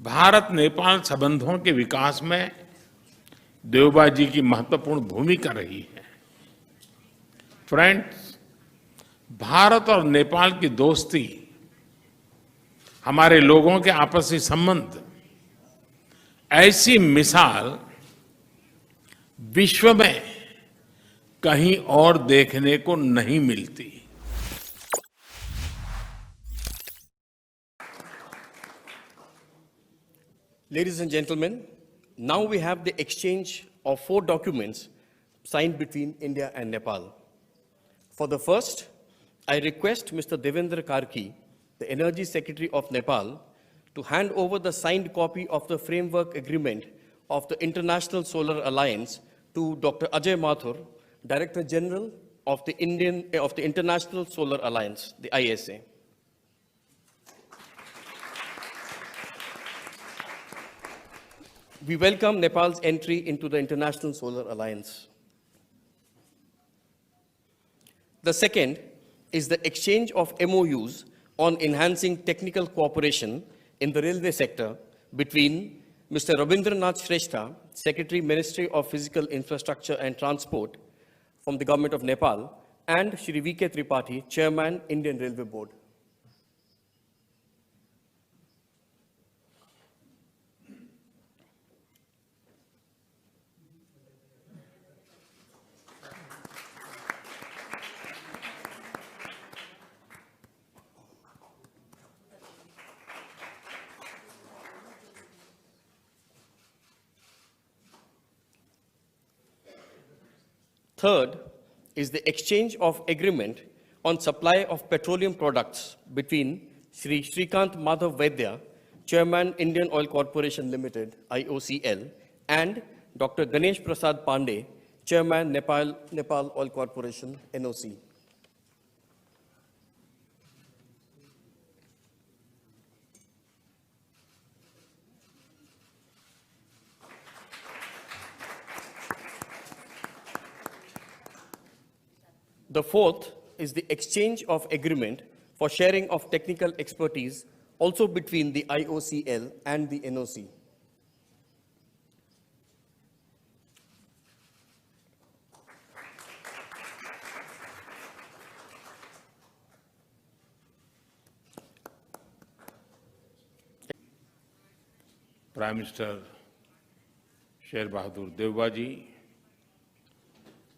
भारत नेपाल संबंधों के विकास में देवबा जी की महत्वपूर्ण भूमिका रही है। फ्रेंड्स, भारत और नेपाल की दोस्ती, हमारे लोगों के आपसी संबंध, ऐसी मिसाल विश्व में कहीं और देखने को नहीं मिलती। Ladies and gentlemen, now we have the exchange of 4 documents signed between India and Nepal. For the first, I request Mr. Devendra Karki, the Energy Secretary of Nepal, to hand over the signed copy of the framework agreement of the International Solar Alliance to Dr. Ajay Mathur, Director General of the International Solar Alliance, the ISA. We welcome Nepal's entry into the International Solar Alliance. The second is the exchange of MOUs on enhancing technical cooperation in the railway sector between Mr. Rabindranath Shrestha, Secretary, Ministry of Physical Infrastructure and Transport from the Government of Nepal, and Shri V.K. Tripathi, Chairman, Indian Railway Board. Third is the exchange of agreement on supply of petroleum products between Shri Shrikant Madhav Vaidya, Chairman, Indian Oil Corporation Limited, IOCL, and Dr. Ganesh Prasad Pandey, Chairman, Nepal Oil Corporation, NOC. The fourth is the exchange of agreement for sharing of technical expertise also between the IOCL and the NOC. Prime minister Sher Bahadur Deuba ji,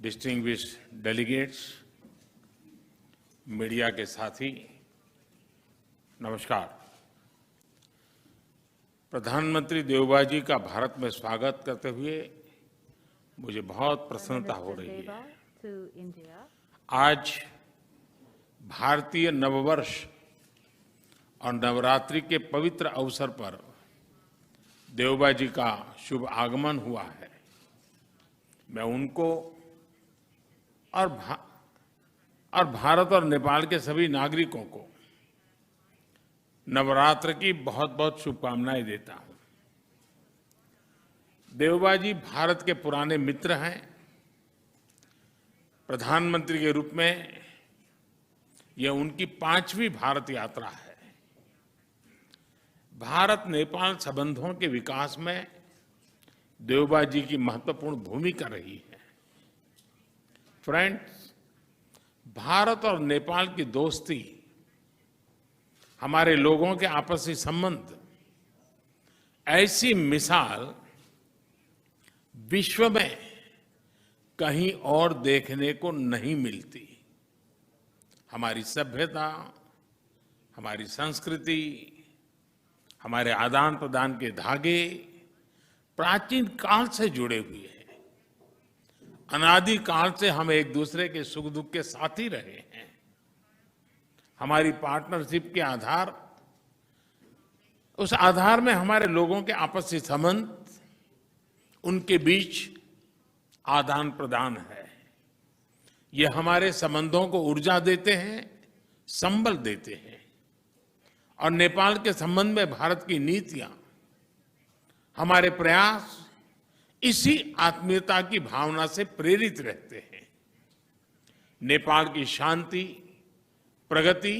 distinguished delegates, media के साथी, नमस्कार। प्रधानमंत्री देवबा जी का भारत में स्वागत करते हुए मुझे बहुत प्रसन्नता हो रही है। आज भारतीय नववर्ष और नवरात्रि के पवित्र अवसर पर देवबा जी का शुभ आगमन हुआ है। मैं उनको और भारत और नेपाल के सभी नागरिकों को नवरात्र की बहुत बहुत शुभकामनाएं देता हूं। देवबा जी भारत के पुराने मित्र हैं। प्रधानमंत्री के रूप में यह उनकी 5वीं भारत यात्रा है। भारत नेपाल संबंधों के विकास में देवबा जी की महत्वपूर्ण भूमिका रही है। फ्रेंड्स, भारत और नेपाल की दोस्ती, हमारे लोगों के आपसी संबंध, ऐसी मिसाल विश्व में कहीं और देखने को नहीं मिलती। हमारी सभ्यता, हमारी संस्कृति, हमारे आदान प्रदान के धागे प्राचीन काल से जुड़े हुए हैं। अनादि काल से हम एक दूसरे के सुख दुख के साथी रहे हैं। हमारी पार्टनरशिप के आधार, उस आधार में हमारे लोगों के आपसी संबंध, उनके बीच आदान प्रदान है। ये हमारे संबंधों को ऊर्जा देते हैं, संबल देते हैं। और नेपाल के संबंध में भारत की नीतियां, हमारे प्रयास इसी आत्मीयता की भावना से प्रेरित रहते हैं। नेपाल की शांति, प्रगति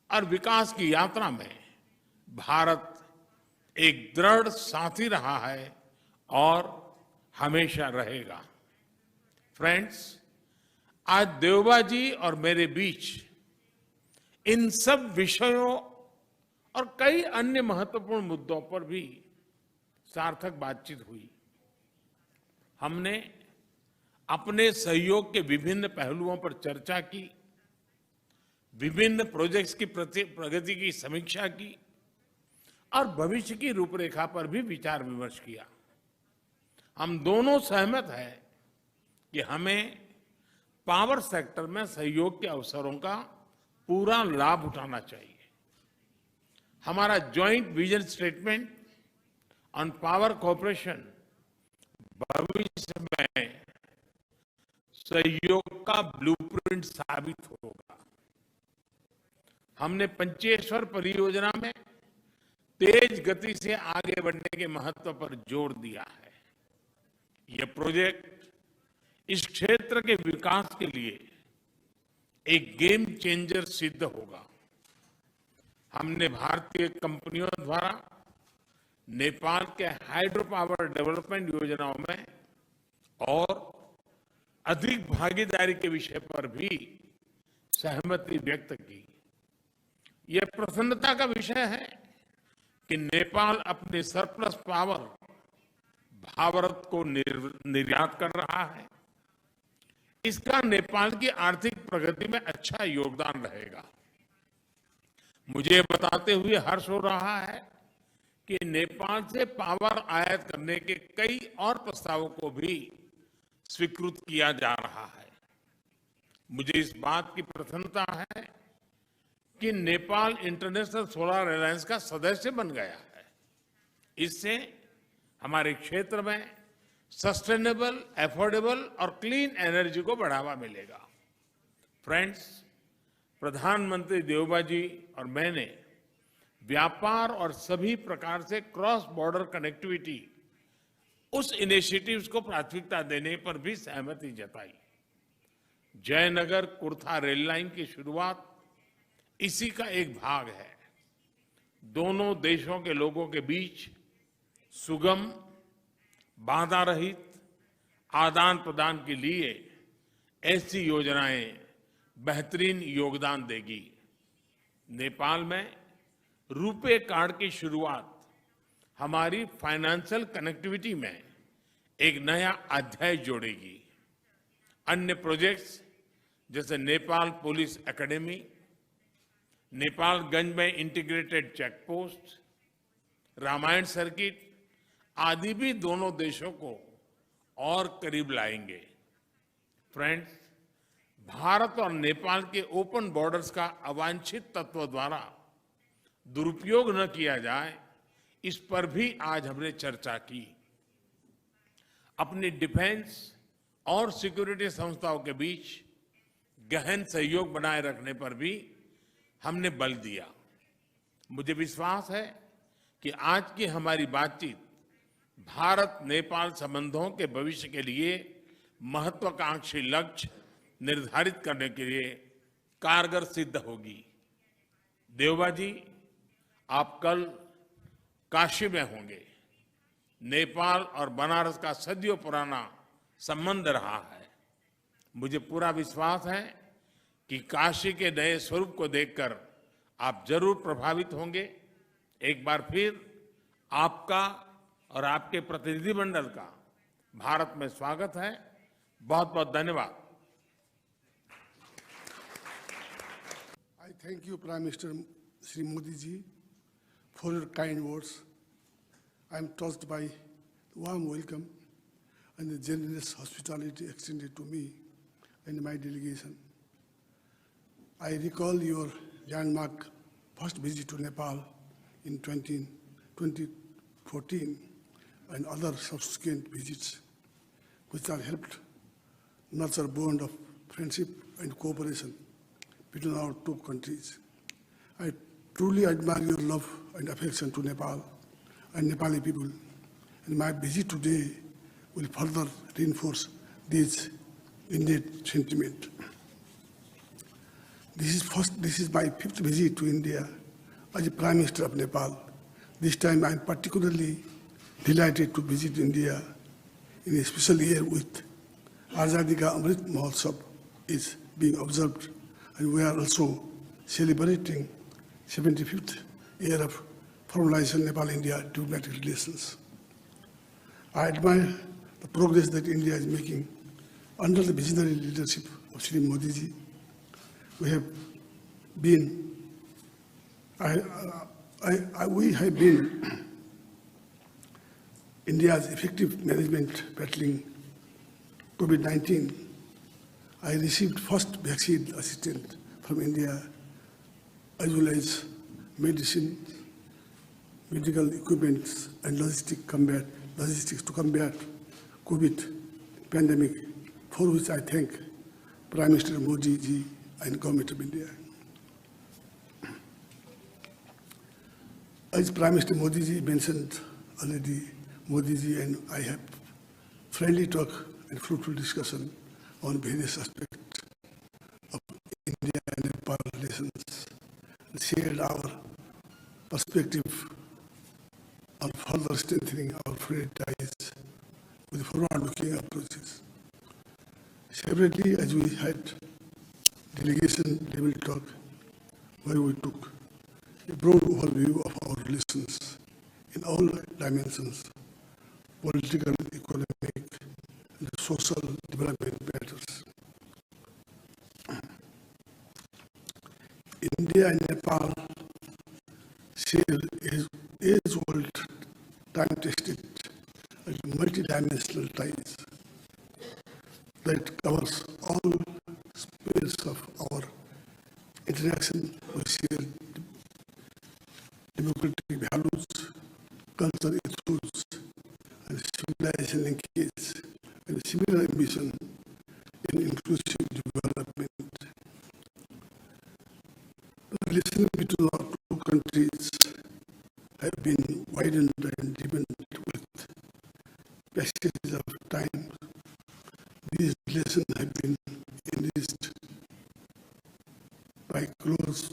और विकास की यात्रा में भारत एक दृढ़ साथी रहा है और हमेशा रहेगा। फ्रेंड्स, आज देवबा जी और मेरे बीच इन सब विषयों और कई अन्य महत्वपूर्ण मुद्दों पर भी सार्थक बातचीत हुई। हमने अपने सहयोग के विभिन्न पहलुओं पर चर्चा की, विभिन्न प्रोजेक्ट्स की प्रगति की समीक्षा की और भविष्य की रूपरेखा पर भी विचार विमर्श किया। हम दोनों सहमत हैं कि हमें पावर सेक्टर में सहयोग के अवसरों का पूरा लाभ उठाना चाहिए। हमारा joint vision statement on power cooperation भविष्य में सहयोग का ब्लूप्रिंट साबित होगा। हमने पंचेश्वर परियोजना में तेज गति से आगे बढ़ने के महत्व पर जोर दिया है। यह प्रोजेक्ट इस क्षेत्र के विकास के लिए एक गेम चेंजर सिद्ध होगा। हमने भारतीय कंपनियों द्वारा नेपाल के हाइड्रो पावर डेवलपमेंट योजनाओं में और अधिक भागीदारी के विषय पर भी सहमति व्यक्त की। यह प्रसन्नता का विषय है कि नेपाल अपने सरप्लस पावर भारत को निर्यात कर रहा है। इसका नेपाल की आर्थिक प्रगति में अच्छा योगदान रहेगा। मुझे बताते हुए हर्ष हो रहा है कि नेपाल से पावर आयात करने के कई और प्रस्तावों को भी स्वीकृत किया जा रहा है। मुझे इस बात की प्रसन्नता है कि नेपाल इंटरनेशनल सोलर अलायंस का सदस्य बन गया है। इससे हमारे क्षेत्र में सस्टेनेबल, अफोर्डेबल और क्लीन एनर्जी को बढ़ावा मिलेगा। फ्रेंड्स, प्रधानमंत्री देवबा जी और मैंने व्यापार और सभी प्रकार से क्रॉस बॉर्डर कनेक्टिविटी उस इनिशिएटिव्स को प्राथमिकता देने पर भी सहमति जताई। जयनगर कुर्था रेल लाइन की शुरुआत इसी का एक भाग है। दोनों देशों के लोगों के बीच सुगम, बाधा रहित आदान प्रदान के लिए ऐसी योजनाएं बेहतरीन योगदान देगी। नेपाल में रुपे कार्ड की शुरुआत हमारी फाइनेंशियल कनेक्टिविटी में एक नया अध्याय जोड़ेगी। अन्य प्रोजेक्ट्स जैसे नेपाल पुलिस एकेडमी, नेपालगंज में integrated check post, Ramayana circuit आदि भी दोनों देशों को और करीब लाएंगे। फ्रेंड्स, भारत और नेपाल के ओपन बॉर्डर्स का अवांछित तत्व द्वारा दुरुपयोग न किया जाए, इस पर भी आज हमने चर्चा की। अपनी डिफेंस और सिक्योरिटी संस्थाओं के बीच गहन सहयोग बनाए रखने पर भी हमने बल दिया। मुझे विश्वास है कि आज की हमारी बातचीत भारत नेपाल संबंधों के भविष्य के लिए महत्वाकांक्षी लक्ष्य निर्धारित करने के लिए कारगर सिद्ध होगी। देवबा जी, आप कल काशी में होंगे। नेपाल और बनारस का सदियों पुराना संबंध रहा है। मुझे पूरा विश्वास है कि काशी के नए स्वरूप को देखकर आप जरूर प्रभावित होंगे। एक बार फिर आपका और आपके प्रतिनिधिमंडल का भारत में स्वागत है। बहुत बहुत धन्यवाद। I thank you, Prime Minister Shri Modi ji, for your kind words. I am touched by the warm welcome and the generous hospitality extended to me and my delegation. I recall your landmark first visit to Nepal in 2014 and other subsequent visits, which have helped nurture a bond of friendship and cooperation between our two countries. I truly admire your love and affection to Nepal and Nepali people, and my visit today will further reinforce this innate sentiment. This is my fifth visit to India as the Prime Minister of Nepal, This time I am particularly delighted to visit India in a special year with Azadi Ka Amrit Mahotsav is being observed, and we are also celebrating 75th year of formalization Nepal-India diplomatic relations. I admire the progress that India is making under the visionary leadership of Shri Modi ji. We have been India's effective management battling COVID-19. I received first vaccine assistance from India, as well as medicine, medical equipment, and logistics to combat COVID pandemic, for which I thank Prime Minister Modi ji and Government of India. As Prime Minister Modi ji mentioned already, Modi ji and I have friendly talk and fruitful discussion on various aspects of India and Nepal relations, and shared our perspective on further strengthening our friendly ties with forward-looking approaches. Separately, as we had delegation level talk, where we took a broad overview of our relations in all dimensions: political, economic, and social development matters. India and Nepal share age-old, time-tested, and multidimensional ties that covers all spheres of our interaction. We share democratic values, cultural ethos, and civilization linkage, and similar ambition in inclusive development. The relations between our two countries have been widened and deepened with passage of time. These relations have been enriched by close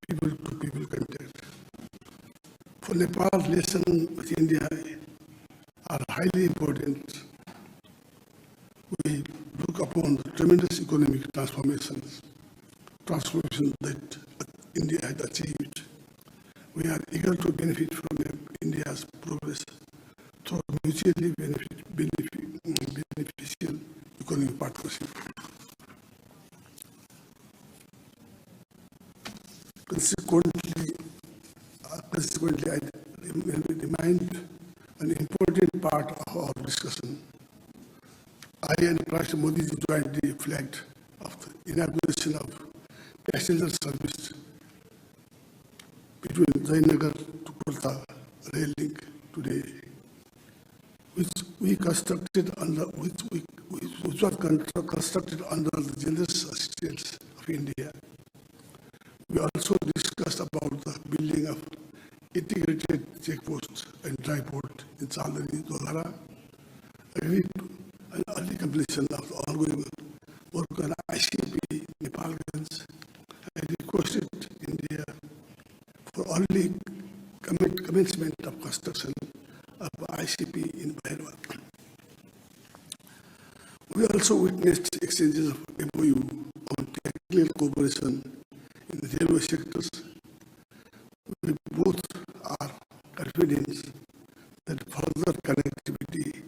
people-to-people contact. For Nepal, relations with India are highly important. We look upon the tremendous economic transformations that India has achieved. We are eager to benefit from India's progress through mutually beneficial economic partnership. Consequently, I remind an important part of our discussion. I and Prime Minister Modi jointly flagged of the inauguration of passenger service between Jainagar to Kolkata rail link today, which was constructed under the generous assistance of India. We also discussed about the building of integrated checkposts and dry port in Chalani, Dodhara, agreed to an early completion of the ongoing work on ICP Nepalganj, and requested India for early commencement of construction of ICP in Bhairwa. We also witnessed exchanges of MOU on technical cooperation in the railway sectors. We both are confident that further connectivity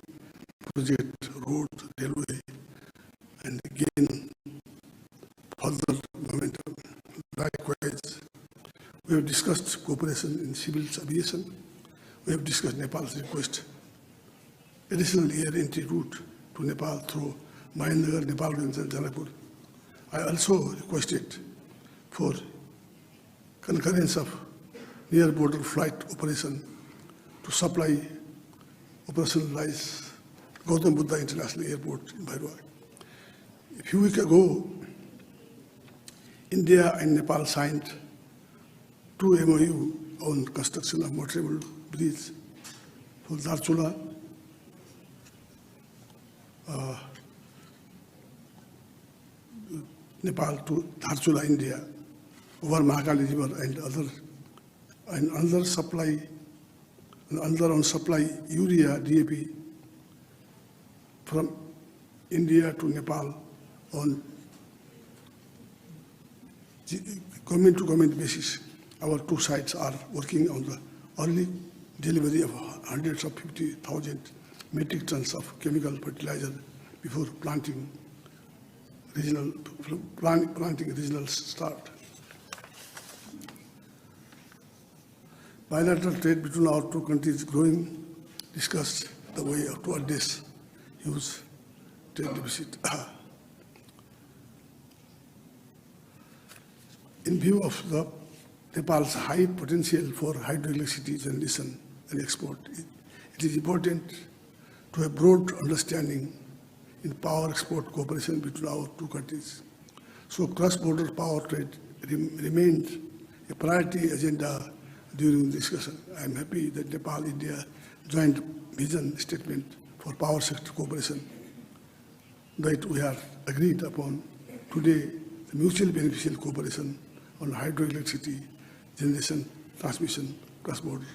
project, road, railway, and again further momentum. Likewise, we have discussed cooperation in civil aviation. We have discussed Nepal's request additional air entry route to Nepal through Mahinagar, Nepalganj, and Janakpur. I also requested for concurrence of near border flight operation to supply operationalize Gautam Buddha International Airport in Bhairwa. A few weeks ago, India and Nepal signed 2 MOU on construction of motorable bridge for Darchula, Nepal to Darchula, India, over Mahakali River and other and another on supply urea DAP from India to Nepal on government-to-government basis. Our two sides are working on the early delivery of hundreds of 50,000 metric tons of chemical fertilizer before planting regional start. Bilateral trade between our two countries growing, discussed the way to address huge trade deficit. In view of the Nepal's high potential for hydroelectricity generation and export, it is important to have broad understanding in power export cooperation between our two countries. So cross-border power trade remained a priority agenda during the discussion. I am happy that Nepal-India joint vision statement for power sector cooperation that we have agreed upon today, the mutual beneficial cooperation on hydroelectricity generation, transmission, cross-border.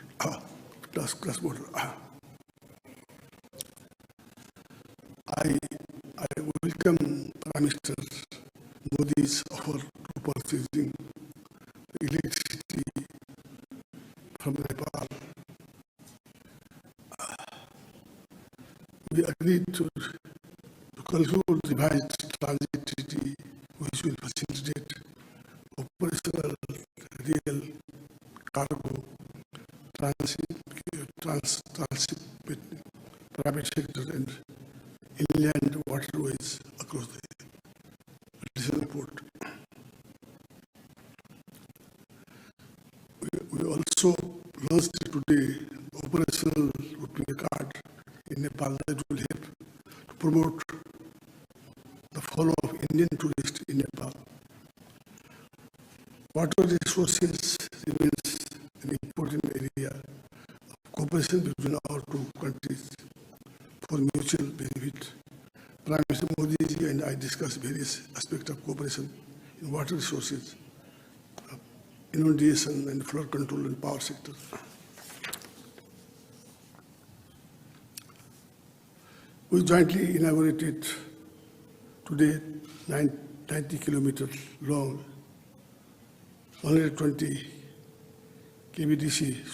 I welcome Prime Minister Modi's offer to purchasing electricity from Nepal. We agreed to conclude revised transit treaty which will facilitate operational rail cargo transit between private sector and inland waterways across the additional port. We also launched today operational rupee card in Nepal that will help to promote the flow of Indian tourists in Nepal. Water resources remains an important area of cooperation between our two countries for mutual benefit. Prime Minister Modi ji and I discussed various aspects of cooperation in water resources, inundation and flood control and power sector. We jointly inaugurated today 90 kilometers long, 120 kVDC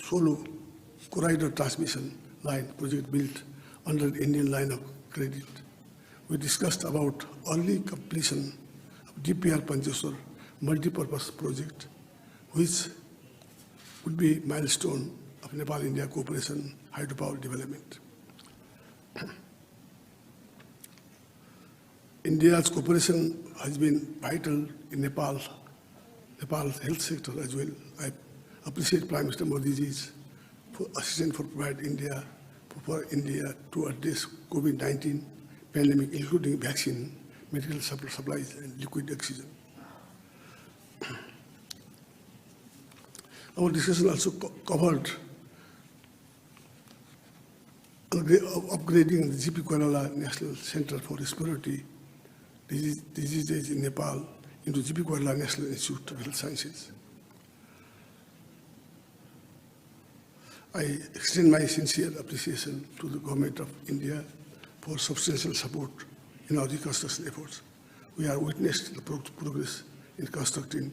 solo corridor transmission line project built under the Indian line of credit. We discussed about early completion of DPR Pancheshwar multi-purpose project, which would be milestone of Nepal-India cooperation hydropower development. India's cooperation has been vital in Nepal's health sector as well. I appreciate Prime Minister Modi's assistance for India to address COVID-19 pandemic, including vaccine, medical supplies, and liquid oxygen. Our discussion also covered upgrading the GP Koirala National Center for Respiratory Diseases in Nepal into GP Koirala National Institute of Health Sciences. I extend my sincere appreciation to the Government of India for substantial support in our reconstruction efforts. We have witnessed the progress in constructing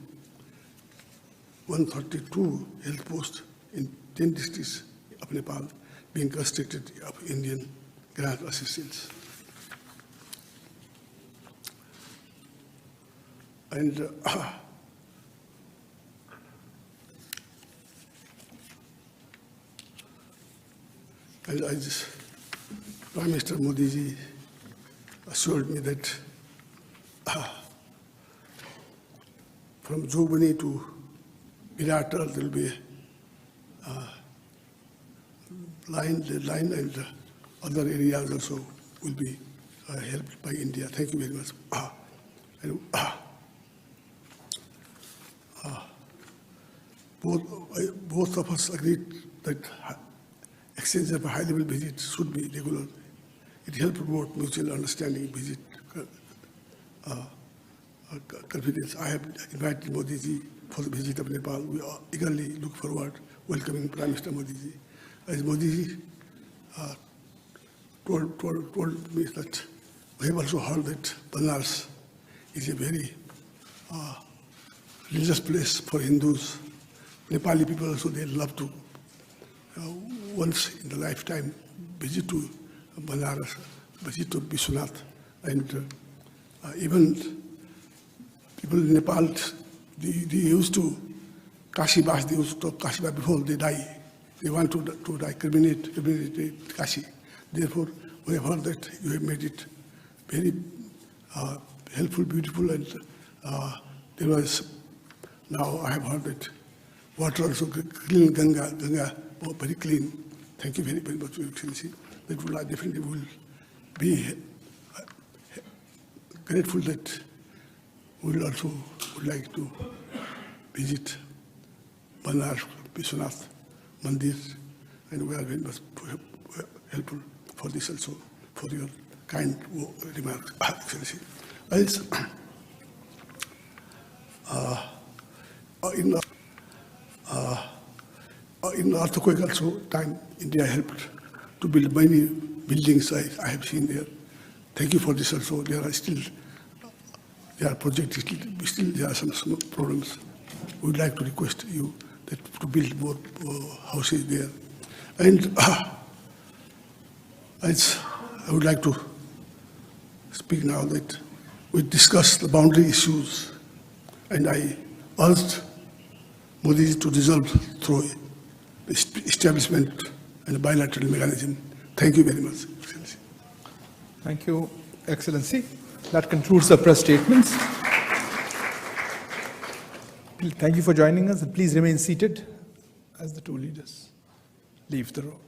132 health posts in 10 districts of Nepal being constructed of Indian grant assistance. And Prime Minister Modi ji assured me that from Jogbani to Viratar there will be the line and other areas also will be helped by India. Thank you very much. Both of us agreed that exchange of a high-level visit should be regular. It helps promote mutual understanding, confidence. I have invited Modi ji for the visit of Nepal. We eagerly look forward welcoming Prime Minister Modi ji. As Modi ji told me that we have also heard that Banaras is a very religious place for Hindus. Nepali people also, they love to once in the lifetime visit to Banaras, visit to Vishwanath, and even people in Nepal, they used to Kashi-Bas, they used to talk Kashi-Bas before they die. They want to die, cremate Kashi. Therefore, we have heard that you have made it very helpful, beautiful, and there was, now I have heard that water also clean, Ganga, very clean. Thank you very, very much, Your Excellency. That will definitely will be grateful that we will also would like to visit Banaras, Vishwanath Mandir, and we are very much helpful for this also, for your kind remarks, Excellency. Else, in earthquake also time, India helped to build many buildings I have seen there. Thank you for this also. There are projects, still there are some problems. We would like to request you that to build more houses there. And as I would like to speak now that we discussed the boundary issues, and I urged Modi to resolve through establishment and bilateral mechanism. Thank you very much, Excellency. Thank you, Excellency. That concludes the press statements. Thank you for joining us, and please remain seated as the two leaders leave the room.